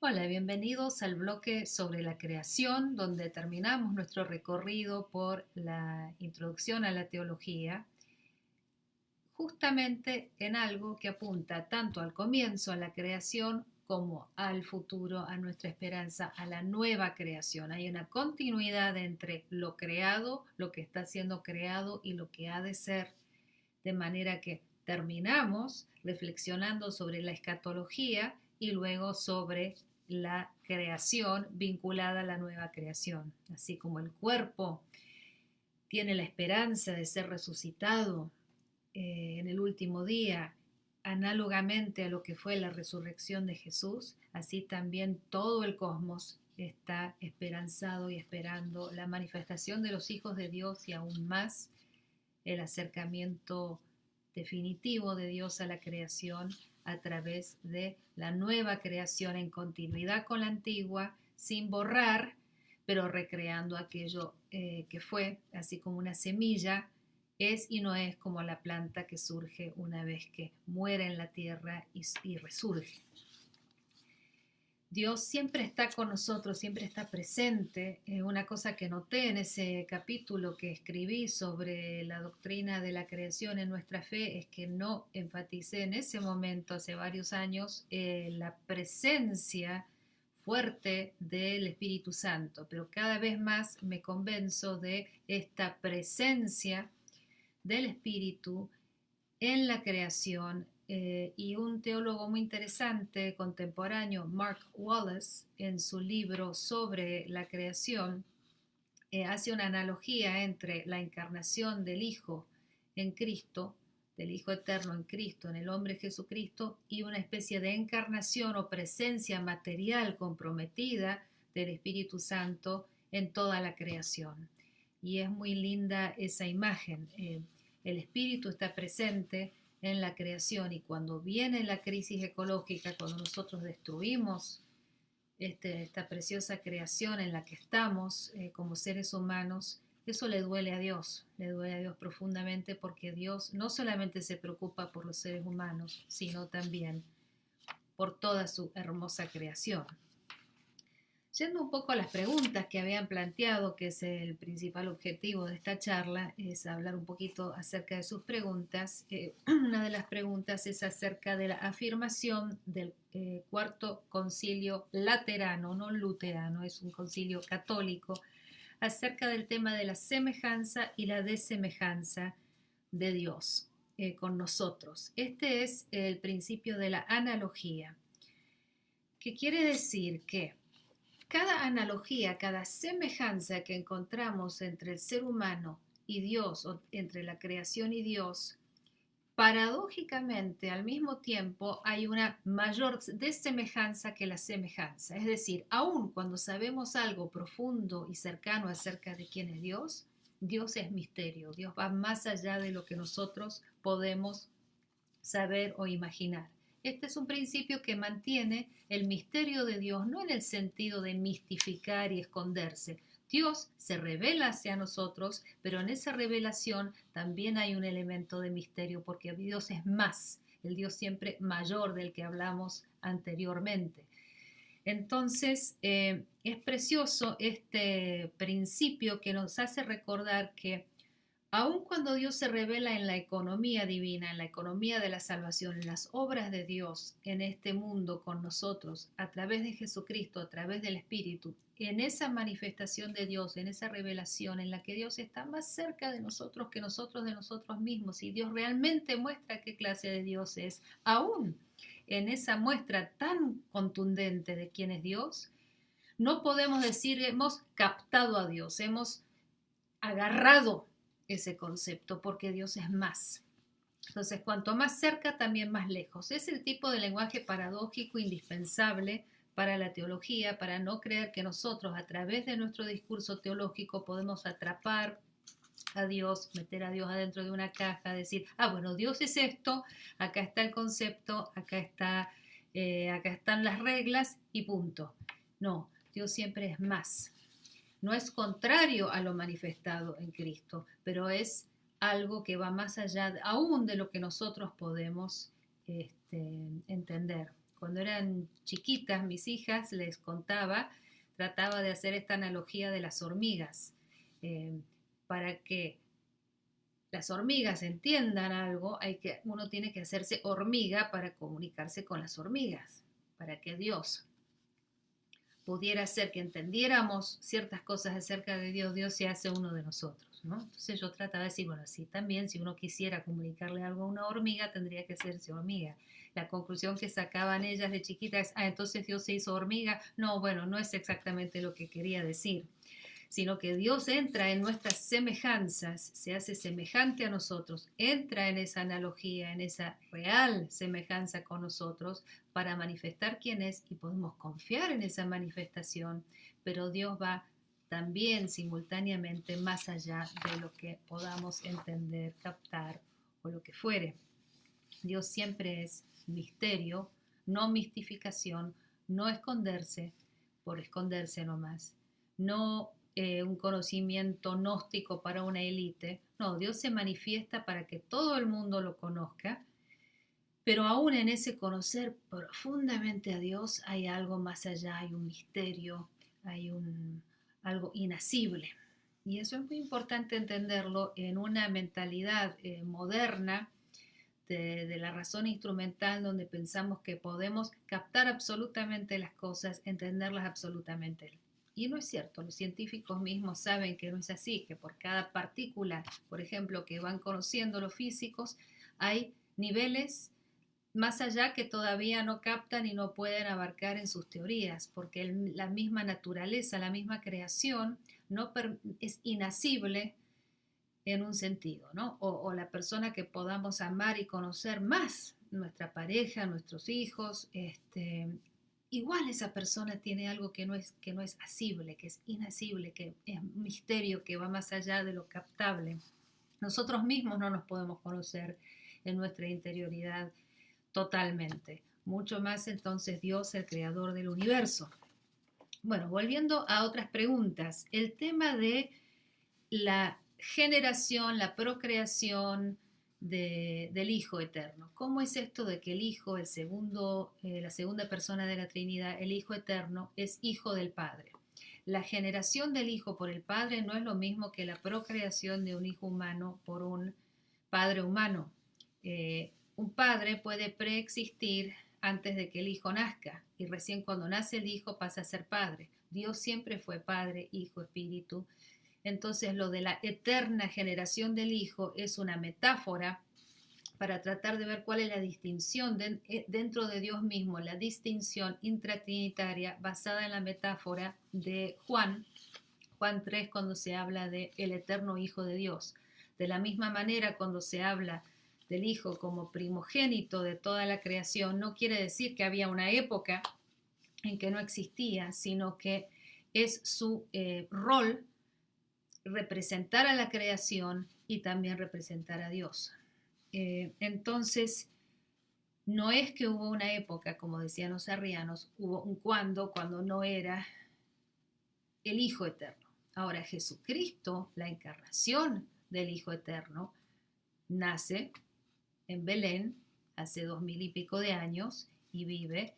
Hola, bienvenidos al bloque sobre la creación, donde terminamos nuestro recorrido por la introducción a la teología, justamente en algo que apunta tanto al comienzo, a la creación, como al futuro, a nuestra esperanza, a la nueva creación. Hay una continuidad entre lo creado, lo que está siendo creado y lo que ha de ser, de manera que terminamos reflexionando sobre la escatología y luego sobre la creación vinculada a la nueva creación. Así como el cuerpo tiene la esperanza de ser resucitado en el último día, análogamente a lo que fue la resurrección de Jesús, así también todo el cosmos está esperanzado y esperando la manifestación de los hijos de Dios y aún más el acercamiento definitivo de Dios a la creación a través de la nueva creación en continuidad con la antigua, sin borrar, pero recreando aquello que fue, así como una semilla es y no es como la planta que surge una vez que muere en la tierra y resurge. Dios siempre está con nosotros, siempre está presente. Una cosa que noté en ese capítulo que escribí sobre la doctrina de la creación en nuestra fe es que no enfaticé en ese momento, hace varios años, la presencia fuerte del Espíritu Santo, pero cada vez más me convenzo de esta presencia del Espíritu en la creación. Y un teólogo muy interesante contemporáneo, Mark Wallace, en su libro sobre la creación, hace una analogía entre la encarnación del Hijo en Cristo, del Hijo eterno en Cristo, en el hombre Jesucristo, y una especie de encarnación o presencia material comprometida del Espíritu Santo en toda la creación. Y es muy linda esa imagen. El Espíritu está presente en la creación y cuando viene la crisis ecológica, cuando nosotros destruimos esta preciosa creación en la que estamos como seres humanos, eso le duele a Dios profundamente porque Dios no solamente se preocupa por los seres humanos, sino también por toda su hermosa creación. Yendo un poco a las preguntas que habían planteado, que es el principal objetivo de esta charla, es hablar un poquito acerca de sus preguntas. Una de las preguntas es acerca de la afirmación del Cuarto Concilio Laterano, no luterano, es un concilio católico, acerca del tema de la semejanza y la desemejanza de Dios con nosotros. Este es el principio de la analogía, que quiere decir que cada analogía, cada semejanza que encontramos entre el ser humano y Dios, o entre la creación y Dios, paradójicamente al mismo tiempo hay una mayor desemejanza que la semejanza. Es decir, aun cuando sabemos algo profundo y cercano acerca de quién es Dios, Dios es misterio, Dios va más allá de lo que nosotros podemos saber o imaginar. Este es un principio que mantiene el misterio de Dios, no en el sentido de mistificar y esconderse. Dios se revela hacia nosotros, pero en esa revelación también hay un elemento de misterio, porque Dios es más, el Dios siempre mayor del que hablamos anteriormente. Entonces, es precioso este principio que nos hace recordar que aun cuando Dios se revela en la economía divina, en la economía de la salvación, en las obras de Dios en este mundo con nosotros, a través de Jesucristo, a través del Espíritu, en esa manifestación de Dios, en esa revelación en la que Dios está más cerca de nosotros que nosotros de nosotros mismos, y Dios realmente muestra qué clase de Dios es, aún en esa muestra tan contundente de quién es Dios, no podemos decir hemos captado a Dios, hemos agarrado ese concepto, porque Dios es más. Entonces, cuanto más cerca, también más lejos. Es el tipo de lenguaje paradójico indispensable para la teología, para no creer que nosotros, a través de nuestro discurso teológico, podemos atrapar a Dios, meter a Dios adentro de una caja, decir, bueno, Dios es esto, acá está el concepto, acá están las reglas y punto. No, Dios siempre es más. No es contrario a lo manifestado en Cristo, pero es algo que va más allá aún de lo que nosotros podemos entender. cuando eran chiquitas, mis hijas, les contaba, trataba de hacer esta analogía de las hormigas, para que las hormigas entiendan algo, uno tiene que hacerse hormiga para comunicarse con las hormigas, para que Dios pudiera ser que entendiéramos ciertas cosas acerca de Dios, Dios se hace uno de nosotros, ¿no? Entonces yo trataba de decir, bueno, sí, también si uno quisiera comunicarle algo a una hormiga, tendría que hacerse hormiga. La conclusión que sacaban ellas de chiquitas es, entonces Dios se hizo hormiga. No, bueno, no es exactamente lo que quería decir, sino que Dios entra en nuestras semejanzas, se hace semejante a nosotros, entra en esa analogía, en esa real semejanza con nosotros para manifestar quién es y podemos confiar en esa manifestación, pero Dios va también simultáneamente más allá de lo que podamos entender, captar o lo que fuere. Dios siempre es misterio, no mistificación, no esconderse por esconderse nomás, no un conocimiento gnóstico para una élite. No, Dios se manifiesta para que todo el mundo lo conozca, pero aún en ese conocer profundamente a Dios hay algo más allá, hay un misterio, hay algo inacible. Y eso es muy importante entenderlo en una mentalidad moderna de la razón instrumental, donde pensamos que podemos captar absolutamente las cosas, entenderlas absolutamente. Y no es cierto, los científicos mismos saben que no es así, que por cada partícula, por ejemplo, que van conociendo los físicos, hay niveles más allá que todavía no captan y no pueden abarcar en sus teorías, porque la misma naturaleza, la misma creación no es inacible en un sentido, ¿no? O la persona que podamos amar y conocer más, nuestra pareja, nuestros hijos, igual esa persona tiene algo que no es asible, que es inacible, que es un misterio que va más allá de lo captable. Nosotros mismos no nos podemos conocer en nuestra interioridad totalmente. Mucho más entonces Dios, el creador del universo. Bueno, volviendo a otras preguntas, el tema de la generación, la procreación del Hijo Eterno. ¿Cómo es esto de que el Hijo, la segunda persona de la Trinidad, el Hijo Eterno, es Hijo del Padre? La generación del Hijo por el Padre no es lo mismo que la procreación de un hijo humano por un padre humano. Un padre puede preexistir antes de que el hijo nazca, y recién cuando nace el hijo pasa a ser padre. Dios siempre fue Padre, Hijo, Espíritu. Entonces lo de la eterna generación del Hijo es una metáfora para tratar de ver cuál es la distinción dentro de Dios mismo, la distinción intratrinitaria basada en la metáfora de Juan 3, cuando se habla de el eterno Hijo de Dios. De la misma manera, cuando se habla del Hijo como primogénito de toda la creación, no quiere decir que había una época en que no existía, sino que es su rol representar a la creación y también representar a Dios. Entonces, no es que hubo una época, como decían los arrianos, hubo un cuando no era el Hijo Eterno. Ahora, Jesucristo, la encarnación del Hijo Eterno, nace en Belén hace 2000 y pico de años y vive.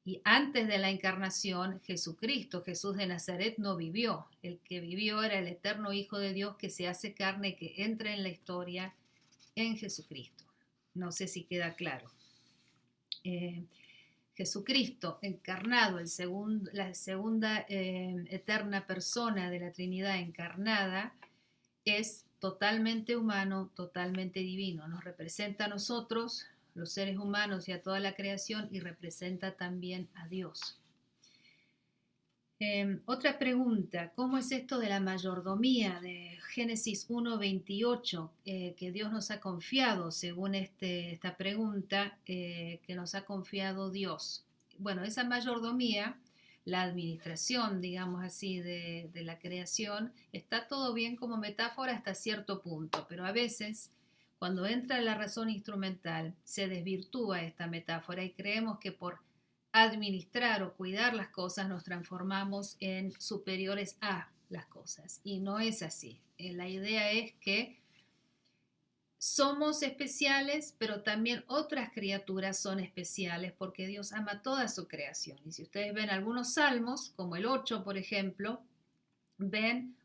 Y antes de la encarnación, Jesucristo, Jesús de Nazaret, no vivió. El que vivió era el eterno Hijo de Dios que se hace carne, que entra en la historia en Jesucristo. No sé si queda claro. Jesucristo encarnado, la segunda eterna persona de la Trinidad encarnada, es totalmente humano, totalmente divino. Nos representa a nosotros, los seres humanos, y a toda la creación, y representa también a Dios. Otra pregunta, ¿cómo es esto de la mayordomía de Génesis 1:28 que Dios nos ha confiado, según esta pregunta, que nos ha confiado Dios? Bueno, esa mayordomía, la administración, digamos así, de la creación, está todo bien como metáfora hasta cierto punto, pero a veces, cuando entra la razón instrumental, se desvirtúa esta metáfora y creemos que por administrar o cuidar las cosas nos transformamos en superiores a las cosas, y no es así. La idea es que somos especiales, pero también otras criaturas son especiales porque Dios ama toda su creación. Y si ustedes ven algunos salmos, como el 8, por ejemplo, ven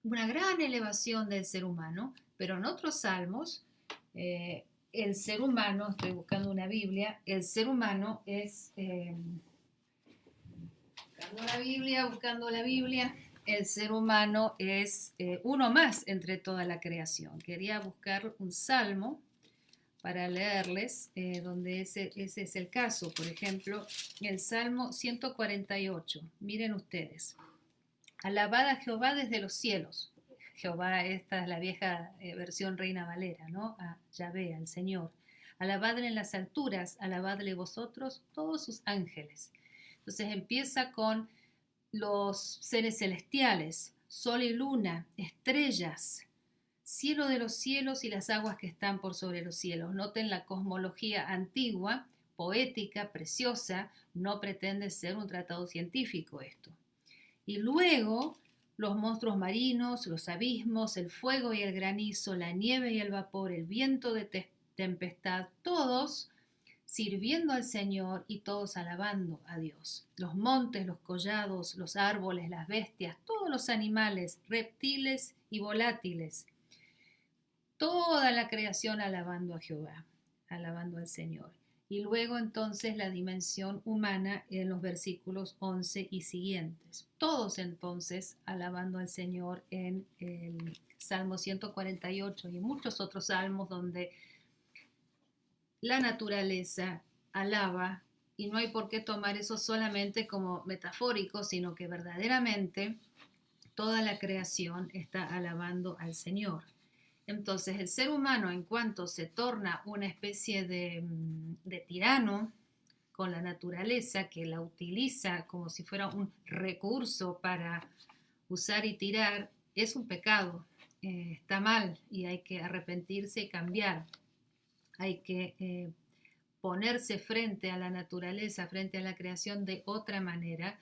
una gran elevación del ser humano, pero en otros salmos, el ser humano, estoy buscando una Biblia, el ser humano es, buscando la Biblia, el ser humano es uno más entre toda la creación. Quería buscar un salmo para leerles, donde ese es el caso. Por ejemplo, el Salmo 148. Miren ustedes. Alabad a Jehová desde los cielos. Jehová, esta es la vieja versión Reina Valera, ¿no? A Yahvé, al Señor. Alabadle en las alturas, alabadle vosotros, todos sus ángeles. Entonces empieza con los seres celestiales, sol y luna, estrellas, cielo de los cielos y las aguas que están por sobre los cielos. Noten la cosmología antigua, poética, preciosa, no pretende ser un tratado científico esto. Y luego los monstruos marinos, los abismos, el fuego y el granizo, la nieve y el vapor, el viento de tempestad, todos sirviendo al Señor y todos alabando a Dios. Los montes, los collados, los árboles, las bestias, todos los animales, reptiles y volátiles, toda la creación alabando a Jehová, alabando al Señor. Y luego entonces la dimensión humana en los versículos 11 y siguientes. Todos entonces alabando al Señor en el Salmo 148 y muchos otros salmos donde la naturaleza alaba, y no hay por qué tomar eso solamente como metafórico, sino que verdaderamente toda la creación está alabando al Señor. Entonces el ser humano, en cuanto se torna una especie de tirano con la naturaleza, que la utiliza como si fuera un recurso para usar y tirar, es un pecado, está mal y hay que arrepentirse y cambiar. Hay que ponerse frente a la naturaleza, frente a la creación de otra manera.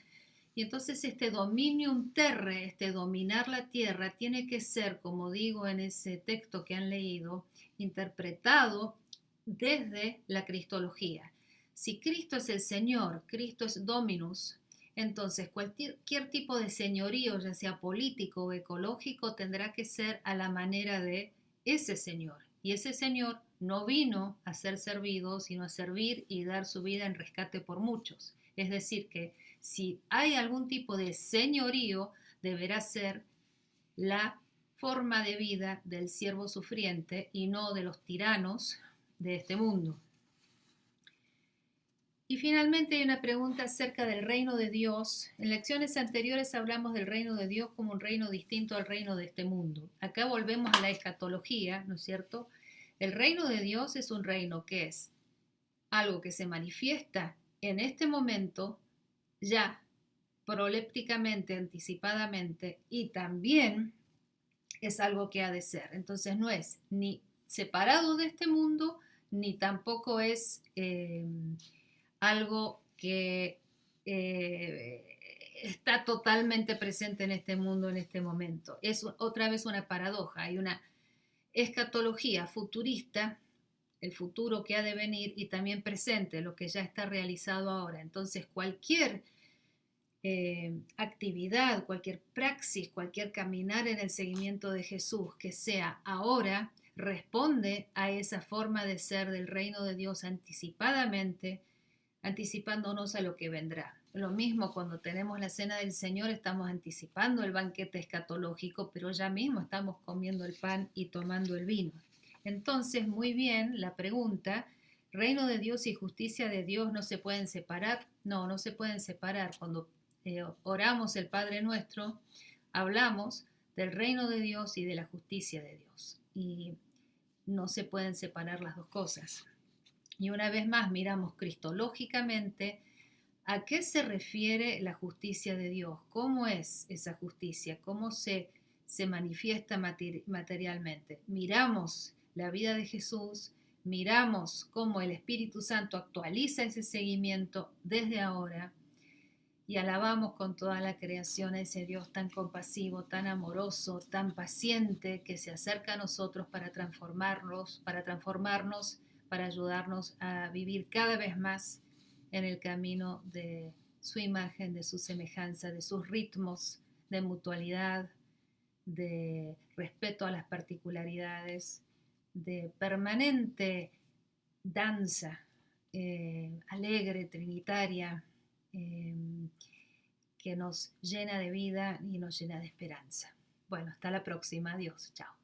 Y entonces este dominium terre, este dominar la tierra, tiene que ser, como digo en ese texto que han leído, interpretado desde la cristología. Si Cristo es el Señor, Cristo es Dominus, entonces cualquier tipo de señorío, ya sea político o ecológico, tendrá que ser a la manera de ese Señor. Y ese Señor no vino a ser servido, sino a servir y dar su vida en rescate por muchos. Es decir, que si hay algún tipo de señorío, deberá ser la forma de vida del siervo sufriente y no de los tiranos de este mundo. Y finalmente hay una pregunta acerca del reino de Dios. En lecciones anteriores hablamos del reino de Dios como un reino distinto al reino de este mundo. Acá volvemos a la escatología, ¿no es cierto? El reino de Dios es un reino que es algo que se manifiesta en este momento ya prolépticamente, anticipadamente, y también es algo que ha de ser. Entonces no es ni separado de este mundo, ni tampoco es algo que está totalmente presente en este mundo en este momento. Es otra vez una paradoja, hay una escatología futurista, el futuro que ha de venir, y también presente, lo que ya está realizado ahora. Entonces cualquier actividad, cualquier praxis, cualquier caminar en el seguimiento de Jesús que sea ahora, responde a esa forma de ser del reino de Dios anticipadamente, anticipándonos a lo que vendrá. Lo mismo cuando tenemos la cena del Señor, estamos anticipando el banquete escatológico, pero ya mismo estamos comiendo el pan y tomando el vino. Entonces, muy bien, la pregunta, ¿reino de Dios y justicia de Dios no se pueden separar? No, no se pueden separar. Cuando oramos el Padre Nuestro, hablamos del reino de Dios y de la justicia de Dios. Y no se pueden separar las dos cosas. Y una vez más miramos cristológicamente a qué se refiere la justicia de Dios, cómo es esa justicia, cómo se manifiesta materialmente. Miramos la vida de Jesús, miramos cómo el Espíritu Santo actualiza ese seguimiento desde ahora y alabamos con toda la creación a ese Dios tan compasivo, tan amoroso, tan paciente, que se acerca a nosotros para transformarnos, para ayudarnos a vivir cada vez más en el camino de su imagen, de su semejanza, de sus ritmos, de mutualidad, de respeto a las particularidades, de permanente danza alegre, trinitaria, eh, que nos llena de vida y nos llena de esperanza. Bueno, hasta la próxima. Adiós. Chao.